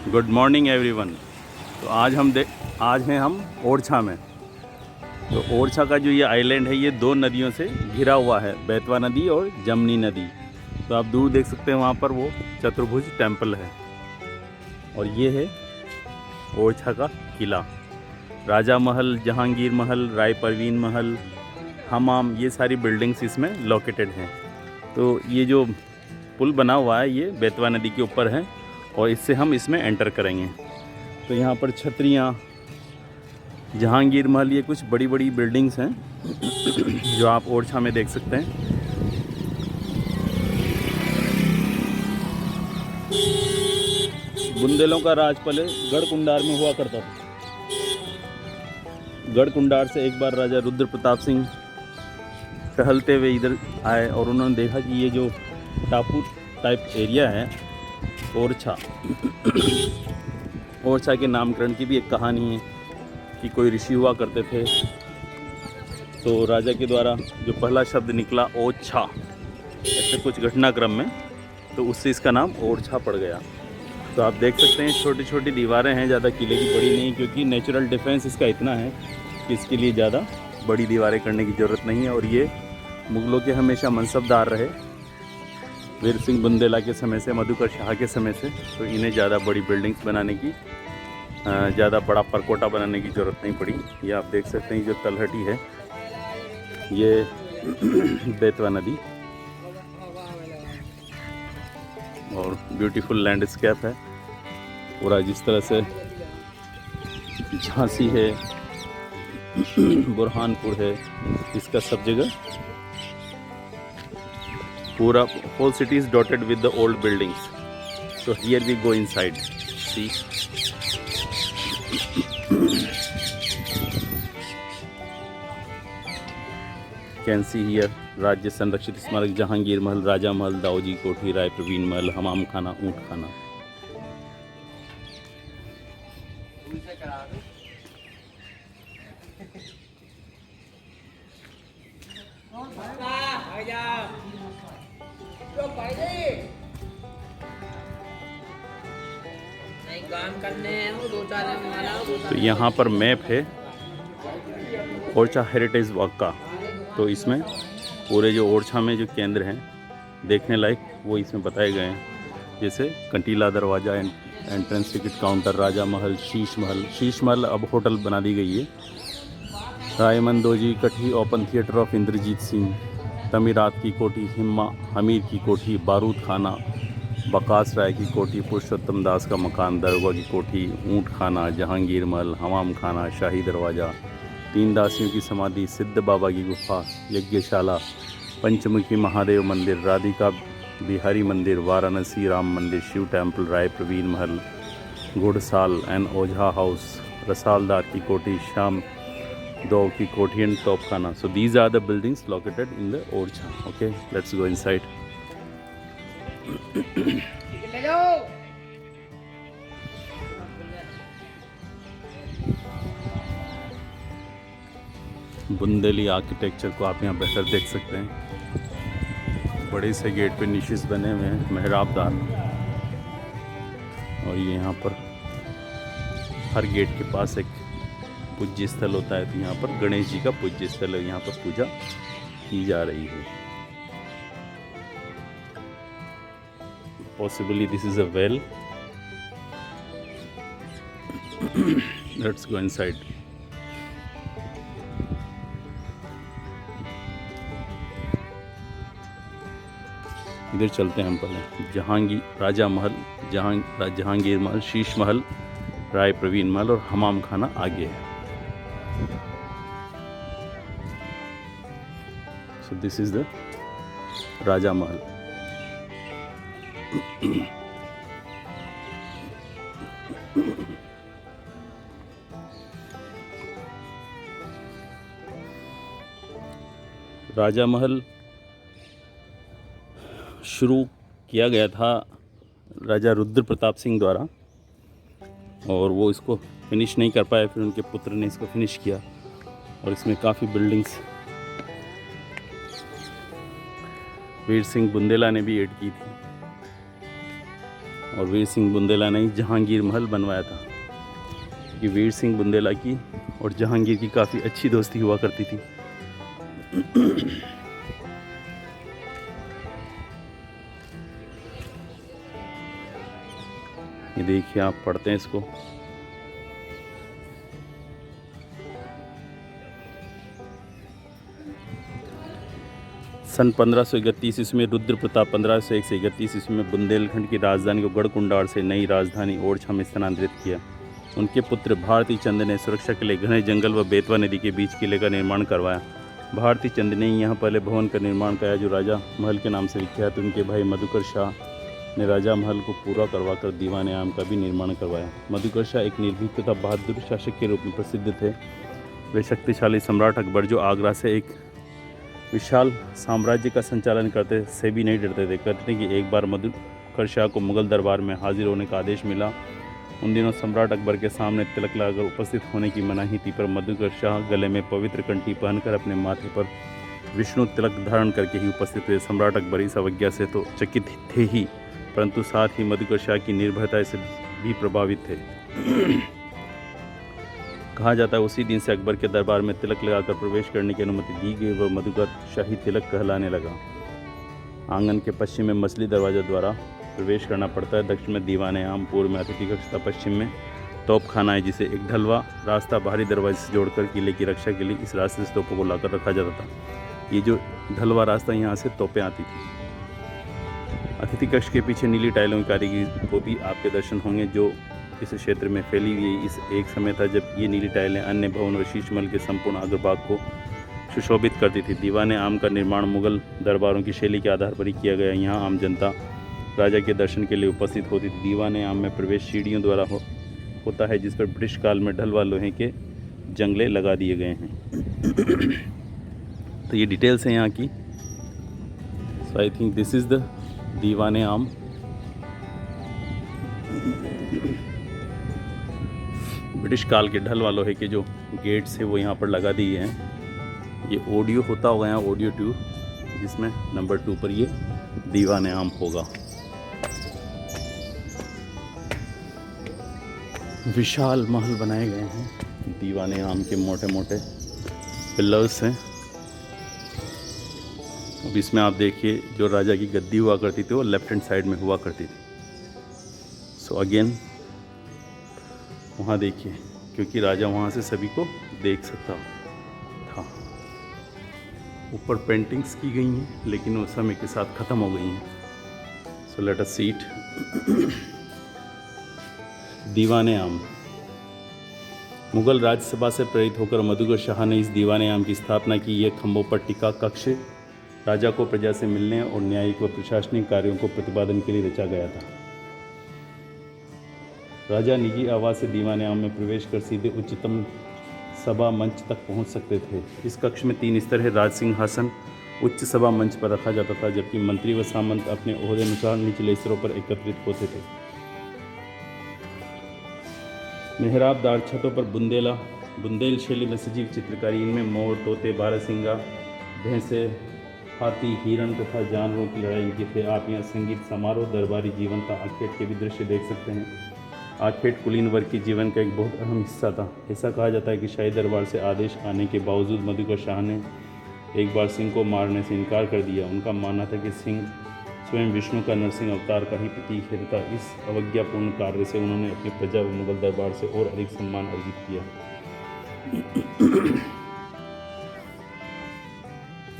Good morning everyone. तो आज हैं हम ओरछा में। तो ओरछा का जो ये आइलैंड है ये दो नदियों से घिरा हुआ है, बेतवा नदी और जमनी नदी। तो आप दूर देख सकते हैं वहाँ पर वो चतुर्भुज टेम्पल है। और ये है ओरछा का किला। राजा महल, जहांगीर महल, राय परवीन महल, हमाम, ये सारी बिल्डिंग्स इसमें लोकेटेड हैं। तो ये जो पुल बना हुआ है ये बेतवा नदी के ऊपर है और इससे हम इसमें एंटर करेंगे। तो यहाँ पर छतरियाँ, जहांगीर महल, ये कुछ बड़ी बड़ी बिल्डिंग्स हैं जो आप ओरछा में देख सकते हैं। बुंदेलों का राज पहले गढ़कुंडार में हुआ करता था। गढ़कुंडार से एक बार राजा रुद्र प्रताप सिंह टहलते हुए इधर आए और उन्होंने देखा कि ये जो टापू टाइप एरिया है ओरछा ओरछा के नामकरण की भी एक कहानी है कि कोई ऋषि हुआ करते थे। तो राजा के द्वारा जो पहला शब्द निकला ओछा, ऐसे कुछ घटनाक्रम में, तो उससे इसका नाम ओरछा पड़ गया। तो आप देख सकते हैं छोटी छोटी दीवारें हैं, ज़्यादा किले की बड़ी नहीं, क्योंकि नेचुरल डिफेंस इसका इतना है कि इसके लिए ज़्यादा बड़ी दीवारें करने की ज़रूरत नहीं है। और ये मुग़लों के हमेशा मनसबदार रहे, वीर सिंह बुंदेला के समय से, मधुकर शाह के समय से। तो इन्हें ज़्यादा बड़ी बिल्डिंग्स बनाने की, ज़्यादा बड़ा परकोटा बनाने की ज़रूरत नहीं पड़ी। ये आप देख सकते हैं जो तलहटी है ये बेतवा नदी, और ब्यूटीफुल लैंडस्केप है पूरा। जिस तरह से झांसी है, बुरहानपुर है, इसका सब जगह पूरा whole city is dotted with the old buildings. So here we go inside. See, can see here राज्य संरक्षित स्मारक, जहांगीर महल, राजा महल, दाऊजी कोठी, राय प्रवीण महल, हमाम खाना, ऊंट खाना। तो यहाँ पर मैप है ओरछा हेरिटेज वॉक का। तो इसमें पूरे जो ओरछा में जो केंद्र हैं देखने लायक वो इसमें बताए गए हैं, जैसे कंटीला दरवाज़ा, एंट्रेंस टिकट काउंटर, राजा महल, शीश महल। शीश महल अब होटल बना दी गई है। रायमंदोजी कठी, open theatre of Indrajit Singh, तमीरात की कोठी, हमीर की कोठी, बारूद खाना, बकास राय की कोठी, पुरुषोत्तम दास का मकान, दरोगा की कोठी, ऊंट खाना, जहांगीर महल, हमाम खाना, शाही दरवाज़ा, तीन दासियों की समाधि, सिद्ध बाबा की गुफा, यज्ञशाला, पंचमुखी महादेव मंदिर, राधिका बिहारी मंदिर, वाराणसी राम मंदिर, Shiv temple, Rai Praveen Mahal, Ghudsal and Ojha house, रसालदार की कोठी, श्याम दो की कोठी एंड तोपखाना। So these are the buildings located in the Orchha. Okay, let's go inside. Bundeli architecture को आप यहाँ बेहतर देख सकते हैं। बड़े से गेट पे निशिस बने हुए हैं, मेहराबदार। और ये यहाँ पर हर गेट के पास एक पूज्य स्थल होता है। तो यहाँ पर गणेश जी का पूज्य स्थल है, यहाँ पर पूजा की जा रही है। Possibly this is a well. Let's go inside. इधर चलते हैं हम पहले। राजा महल, जहांगीर महल, शीश महल, राय प्रवीण महल और हमाम खाना आगे है। So this is the राजा महल। राजा महल शुरू किया गया था राजा रुद्र प्रताप सिंह द्वारा, और वो इसको फिनिश नहीं कर पाए, फिर उनके पुत्र ने इसको फिनिश किया। और इसमें काफ़ी बिल्डिंग्स वीर सिंह बुंदेला ने भी ऐड की थी। और वीर सिंह बुंदेला ने जहांगीर महल बनवाया था। कि वीर सिंह बुंदेला की और जहांगीर की काफ़ी अच्छी दोस्ती हुआ करती थी। ये देखिए, आप पढ़ते हैं इसको। सन 1531 ईस्वी में रुद्र प्रताप 1501 से 31 ईस्वी में बुंदेलखंड की राजधानी को गढ़कुंडार से नई राजधानी ओरछा में स्थानांतरित किया। उनके पुत्र भारती चंद ने सुरक्षा के लिए घने जंगल व बेतवा नदी के बीच किले का निर्माण करवाया। भारती चंद ने यहाँ पहले भवन का निर्माण कराया जो राजा महल के नाम से विख्यात। उनके भाई मधुकर शाह ने राजा महल को पूरा करवाकर दीवाने आम का भी निर्माण करवाया। मधुकर शाह एक निर्भीक तथा बहादुर शासक के रूप में प्रसिद्ध थे। वे शक्तिशाली सम्राट अकबर जो आगरा से एक विशाल साम्राज्य का संचालन करते से भी नहीं डरते थे। कहते थे कि एक बार मधुकर शाह को मुगल दरबार में हाजिर होने का आदेश मिला। उन दिनों सम्राट अकबर के सामने तिलक लगाकर उपस्थित होने की मनाही थी, पर मधुकर शाह गले में पवित्र कंठी पहनकर अपने माथे पर विष्णु तिलक धारण करके ही उपस्थित हुए। सम्राट अकबर इस अवज्ञा से तो चकित थे ही, परंतु साथ ही मधुकर शाह की निर्भयता से भी प्रभावित थे। कहा जाता है उसी दिन से अकबर के दरबार में तिलक लगाकर प्रवेश करने की अनुमति दी गई व मधुकर शाही तिलक कहलाने लगा। आंगन के पश्चिम में मछली दरवाजा द्वारा प्रवेश करना पड़ता है। दक्षिण में दीवाने आम, पूर्व में अतिथि कक्ष, पश्चिम में तोपखाना है जिसे एक ढलवा रास्ता बाहरी दरवाजे से जोड़कर किले की रक्षा के लिए इस रास्ते से तोपों को लाकर रखा जाता था। ये जो ढलवा रास्ता, यहाँ से तोपें आती थी। अतिथि कक्ष के पीछे नीली टाइलों की कारीगरी को भी आपके दर्शन होंगे जो इस क्षेत्र में फैली हुई। इस एक समय था जब ये नीली टाइलें अन्य भवन और शीश महल के संपूर्ण अग्रभाग को सुशोभित करती थी। दीवाने आम का निर्माण मुगल दरबारों की शैली के आधार पर ही किया गया। यहाँ आम जनता राजा के दर्शन के लिए उपस्थित होती थी। दीवाने आम में प्रवेश सीढ़ियों द्वारा होता है जिस पर ब्रिटिश काल में ढलवा लोहे के जंगले लगा दिए गए हैं। तो ये डिटेल्स हैं यहाँ की। So I think this is the Diwane Aam. British काल के ढलवा लोहे के जो गेट्स है वो यहाँ पर लगा दिए हैं। ये ऑडियो होता होगा यहाँ, ऑडियो ट्यूब, जिसमें नंबर 2 पर ये दीवाने आम होगा। विशाल महल बनाए गए हैं। दीवाने आम के मोटे मोटे पिलर्स हैं। अब इसमें आप देखिए जो राजा की गद्दी हुआ करती थी वो लेफ्ट हैंड साइड में हुआ करती थी। सो अगेन वहाँ देखिए, क्योंकि राजा वहाँ से सभी को देख सकता था। ऊपर पेंटिंग्स की गई हैं लेकिन वो समय के साथ ख़त्म हो गई हैं। So let us see it. दीवाने आम। मुगल राज्यसभा से प्रेरित होकर मधुकर शाह ने इस दीवाने आम की स्थापना की। यह खंभों पर टिका कक्ष राजा को प्रजा से मिलने और न्यायिक व प्रशासनिक कार्यों को प्रतिपादन के लिए रचा गया था। राजा निजी आवास से दीवाने आम में प्रवेश कर सीधे उच्चतम सभा मंच तक पहुंच सकते थे। इस कक्ष में 3 स्तर है। राज सिंहासन उच्च सभा मंच पर रखा जाता था, जबकि मंत्री व सामंत अपने ओहदे अनुसार निचले स्तरों पर एकत्रित होते थे। मेहराबदार छतों पर बुंदेल शैली में सजीव चित्रकारी। इनमें मोर, तोते, बारहसिंगा, भैंसे, हाथी, हिरण तथा जानवरों की लड़ाई की थे। आप यहाँ संगीत समारोह, दरबारी जीवन का आखेट के भी दृश्य देख सकते हैं। आखेट कुलीन वर्ग के जीवन का एक बहुत अहम हिस्सा था। ऐसा कहा जाता है कि शाही दरबार से आदेश आने के बावजूद मधुकर शाह ने एक बार सिंह को मारने से इनकार कर दिया। उनका मानना था कि सिंह स्वयं विष्णु का नरसिंह अवतार का ही प्रतीक है तथा इस अवज्ञापूर्ण कार्य से उन्होंने अपनी प्रजा व मुगल दरबार से और अधिक सम्मान अर्जित किया।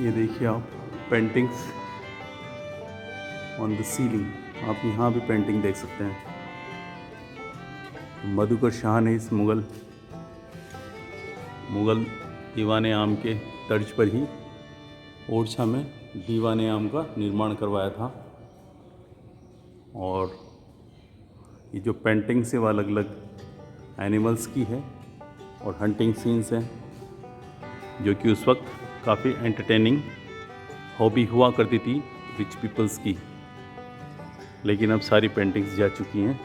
ये देखिए आप पेंटिंग्स ऑन द सीलिंग, आप यहाँ भी पेंटिंग देख सकते हैं। मधुकर शाह ने इस मुगल दीवाने आम के तर्ज पर ही ओरछा में दीवाने आम का निर्माण करवाया था। और ये जो पेंटिंग्स है वो अलग अलग एनिमल्स की है और हंटिंग सीन्स हैं, जो कि उस वक्त काफ़ी एंटरटेनिंग हॉबी हुआ करती थी रिच पीपल्स की। लेकिन अब सारी पेंटिंग्स जा चुकी हैं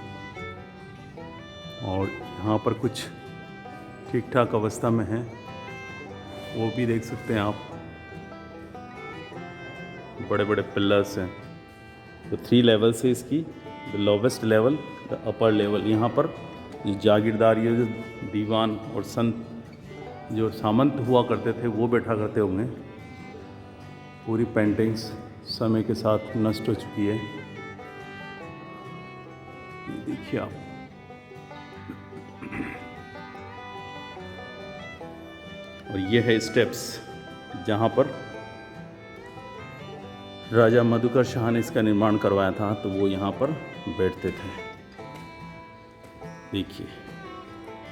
और यहाँ पर कुछ ठीक ठाक अवस्था में है, वो भी देख सकते हैं आप। बड़े बड़े पिलर्स हैं। तो 3 लेवल्स है इसकी। The lowest level, the upper level. यहाँ पर जो जागीरदार, ये जो दीवान और संत जो सामंत हुआ करते थे वो बैठा करते होंगे। पूरी पेंटिंग्स समय के साथ नष्ट हो चुकी है। ये देखिए आप, और ये है स्टेप्स जहाँ पर राजा मधुकर शाह ने इसका निर्माण करवाया था, तो वो यहाँ पर बैठते थे। देखिए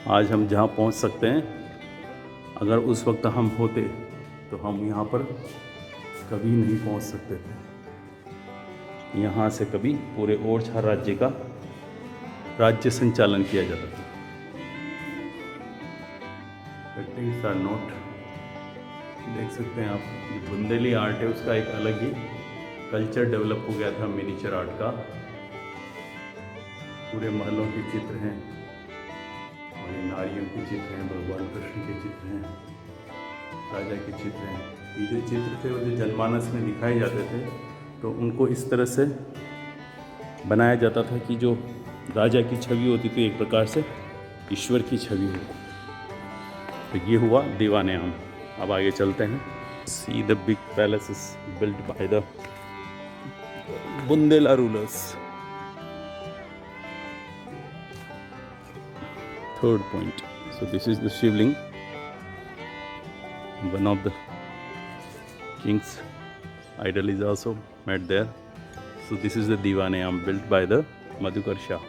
आज हम जहाँ पहुँच सकते हैं, अगर उस वक्त हम होते तो हम यहाँ पर कभी नहीं पहुँच सकते थे। यहाँ से कभी पूरे ओरछा राज्य का राज्य संचालन किया जाता था। पेंटिंग्स आर नोट, देख सकते हैं आप, ये बुंदेली आर्ट है, उसका एक अलग ही कल्चर डेवलप हो गया था मिनीचर आर्ट का। पूरे महलों के चित्र हैं और ये नारियों के चित्र हैं, भगवान कृष्ण के चित्र हैं, राजा के चित्र हैं। ये जो चित्र थे वो जो जनमानस में दिखाए जाते थे, तो उनको इस तरह से बनाया जाता था कि जो राजा की छवि होती थी एक प्रकार से ईश्वर की छवि हो। तो ये हुआ दीवाने आम। अब आगे चलते हैं। See the big palaces built by the Bundela rulers. Third point. So this is the Shivling. One of the king's idol is also made there. So this is the Diwane-am built by the Madhukar Shah.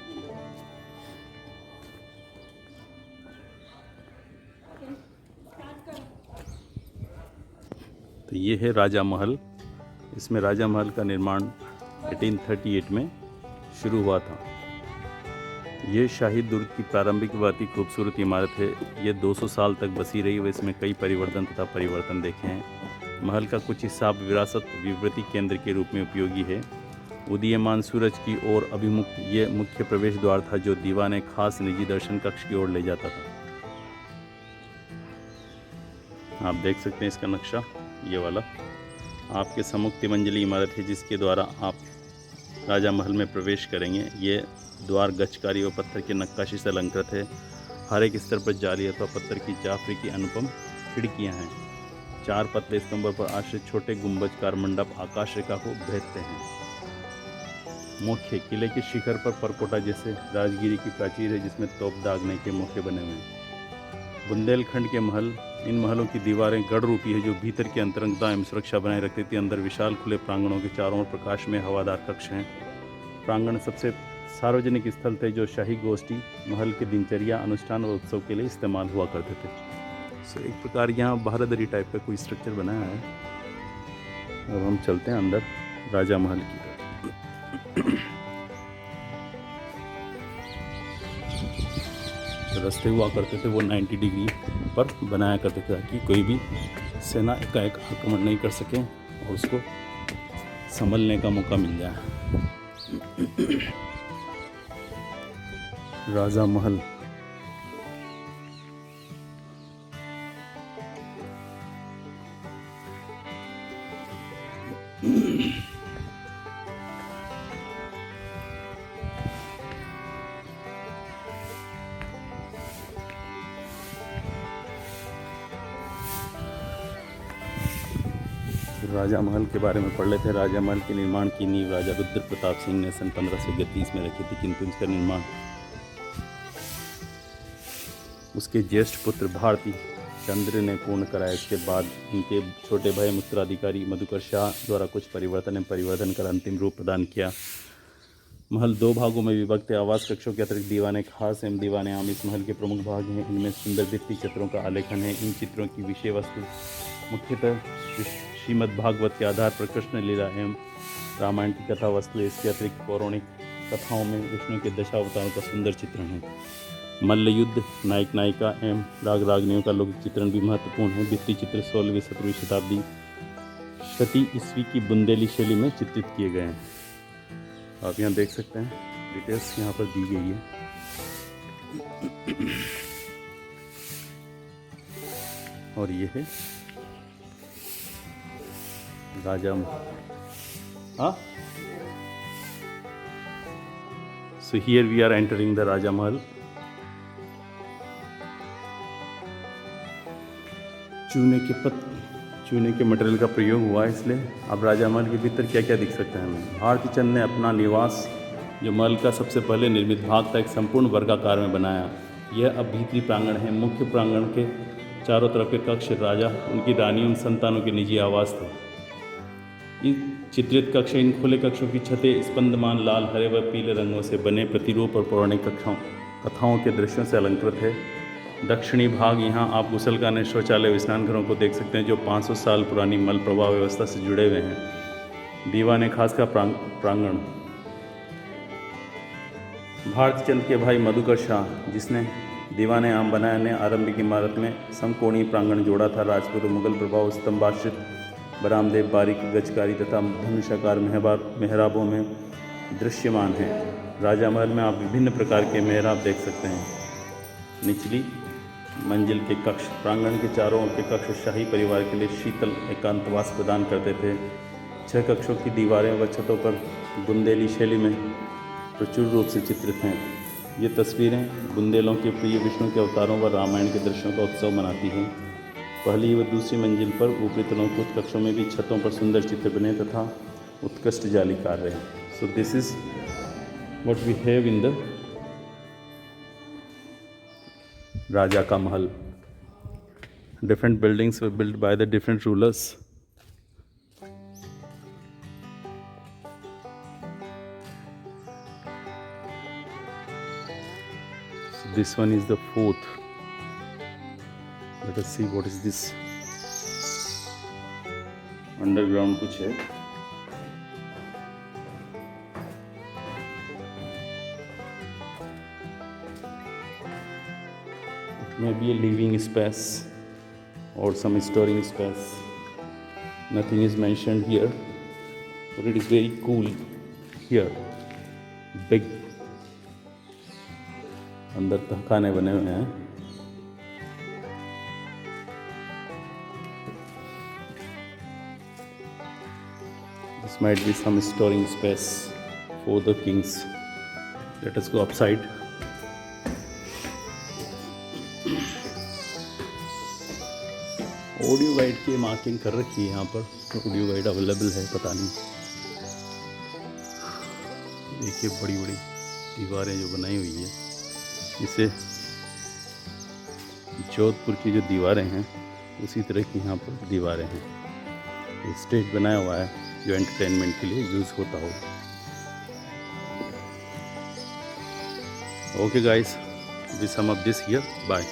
तो ये है राजा महल। इसमें राजा महल का निर्माण 1838 में शुरू हुआ था। ये शाही दुर्ग की प्रारंभिक बहुत ही खूबसूरत इमारत है। ये 200 साल तक बसी रही व इसमें कई परिवर्तन देखे हैं। महल का कुछ हिस्सा विरासत विवृति केंद्र के रूप में उपयोगी है। उदीयमान सूरज की ओर अभिमुख ये मुख्य प्रवेश द्वार था, जो दीवाने खास निजी दर्शन कक्ष की ओर ले जाता था। आप देख सकते हैं इसका नक्शा, ये वाला आपके सम्मुख तिमंजली इमारत है, जिसके द्वारा आप राजा महल में प्रवेश करेंगे। ये द्वार गच्छकारी व पत्थर की नक्काशी से अलंकृत है। हर एक स्तर पर जाली अथवा पत्थर की जाफरी की अनुपम खिड़कियां हैं। 4 पतले स्तंभों पर आश्रित छोटे गुंबजकार मंडप आकाश रेखा को भेदते हैं। मुख्य किले के शिखर पर परकोटा जैसे राजगिरी की प्राचीर है, जिसमें तोप दागने के मौके बने हुए हैं। बुंदेलखंड के महल, इन महलों की दीवारें गढ़ रूपी है, जो भीतर की अंतरंगता एवं सुरक्षा बनाए रखती थी। अंदर विशाल खुले प्रांगणों के चारों ओर प्रकाश में हवादार कक्ष हैं। प्रांगण सबसे सार्वजनिक स्थल थे, जो शाही गोष्ठी, महल के दिनचर्या, अनुष्ठान व उत्सव के लिए इस्तेमाल हुआ करते थे। सो एक प्रकार यहाँ बारादरी टाइप का कोई स्ट्रक्चर बनाया है। अब हम चलते हैं अंदर राजा महल की तरफ। जो रास्ते हुआ करते थे वो 90 डिग्री पर बनाया करते थे, ताकि कोई भी सेना एकाएक आक्रमण नहीं कर सके और उसको संभलने का मौका मिल जाए। राजा महल राजा महल के बारे में पढ़ लेते हैं। राजा महल के निर्माण की नींव राजा रुद्र प्रताप सिंह ने सन 1531 में रखी थी, किंतु इसका निर्माण उसके ज्येष्ठ पुत्र भारती चंद्र ने पूर्ण कराया। इसके बाद इनके छोटे भाई उत्तराधिकारी मधुकर शाह द्वारा कुछ परिवर्तन कर अंतिम रूप प्रदान किया। महल 2 भागों में विभक्त है। आवास कक्षों के अतिरिक्त दीवाने खास एवं दीवाने आम इस महल के प्रमुख भाग हैं। इनमें सुंदर भित्ति चित्रों का आलेखन है। इन चित्रों की विषय वस्तु मुख्यतः श्रीमद् भागवत के आधार पर कृष्ण लीला एवं रामायण की कथा वस्तु। इसके अतिरिक्त पौराणिक कथाओं में विष्णु के दशावतारों का सुंदर चित्रण है। मल्ल युद्ध, नायक नायिका एवं राग रागनियों का लोक चित्रण भी महत्वपूर्ण है। भित्ति चित्र 16वीं 17वीं शताब्दी शती ईस्वी की बुंदेली शैली में चित्रित किए गए हैं। आप यहाँ देख सकते हैं, डिटेल्स यहाँ पर दी गई है। और ये है राजा। हाँ So here we are entering the Raja Mahal. चूने के मटेरियल का प्रयोग हुआ है, इसलिए अब राजा महल के भीतर क्या क्या दिख सकता है हमें। भारती चंद ने अपना निवास, जो महल का सबसे पहले निर्मित भाग था, एक संपूर्ण वर्गाकार में बनाया। यह अब भीतरी प्रांगण है। मुख्य प्रांगण के चारों तरफ के कक्ष राजा, उनकी रानियों, संतानों के निजी आवास थे। इन चित्रित कक्ष, इन खुले कक्षों की छतें स्पंदमान लाल, हरे व पीले रंगों से बने प्रतिरूप और पौराणिक कथाओं के दृश्यों से अलंकृत है। दक्षिणी भाग, यहाँ आप गुसलखाने, शौचालय, विस्नान घरों को देख सकते हैं, जो 500 साल पुरानी मल प्रवाह व्यवस्था से जुड़े हुए हैं। दीवाने खास का प्रांगण, भारती चंद के भाई मधुकर शाह, जिसने दीवाने आम बनाया, ने आरंभिक इमारत में समकोणीय प्रांगण जोड़ा था। राजपूत और मुगल प्रभाव स्तंभाश्रित बरामदे, बारीक गजकारी तथा धनुषाकार मेहराबों में दृश्यमान है। राजा महल में आप विभिन्न प्रकार के मेहराब देख सकते हैं। निचली मंजिल के कक्ष, प्रांगण के चारों ओर के कक्ष शाही परिवार के लिए शीतल एकांतवास प्रदान करते थे। 6 कक्षों की दीवारें व छतों पर बुंदेली शैली में प्रचुर रूप से चित्रित हैं। ये तस्वीरें बुंदेलों के प्रिय विष्णु के अवतारों व रामायण के दृश्यों का उत्सव मनाती हैं। पहली व दूसरी मंजिल पर ऊपरी तलों कुछ कक्षों में भी छतों पर सुंदर चित्र बने तथा उत्कृष्ट जाली कार्य है। So this is what we have in the राजा का महल. Different buildings were built by the different rulers. So this one is the fourth. Let us see what is this. Underground कुछ है. Maybe a living space or some storing space. Nothing is mentioned here, but it is very cool here. Big. अंदर तहखाने बने हुए हैं. This might be some storing space for the kings. Let us go upside. Audio guide की marking कर रखी है यहाँ पर. ऑडियो गाइड अवेलेबल है, पता नहीं. देखिए बड़ी बड़ी दीवारें जो बनाई हुई है, इसे जोधपुर की जो दीवारें हैं उसी तरह की यहाँ पर दीवारें हैं. स्टेज बनाया हुआ है जो एंटरटेनमेंट के लिए यूज़ होता हो. Okay guys, we sum up this here. Bye.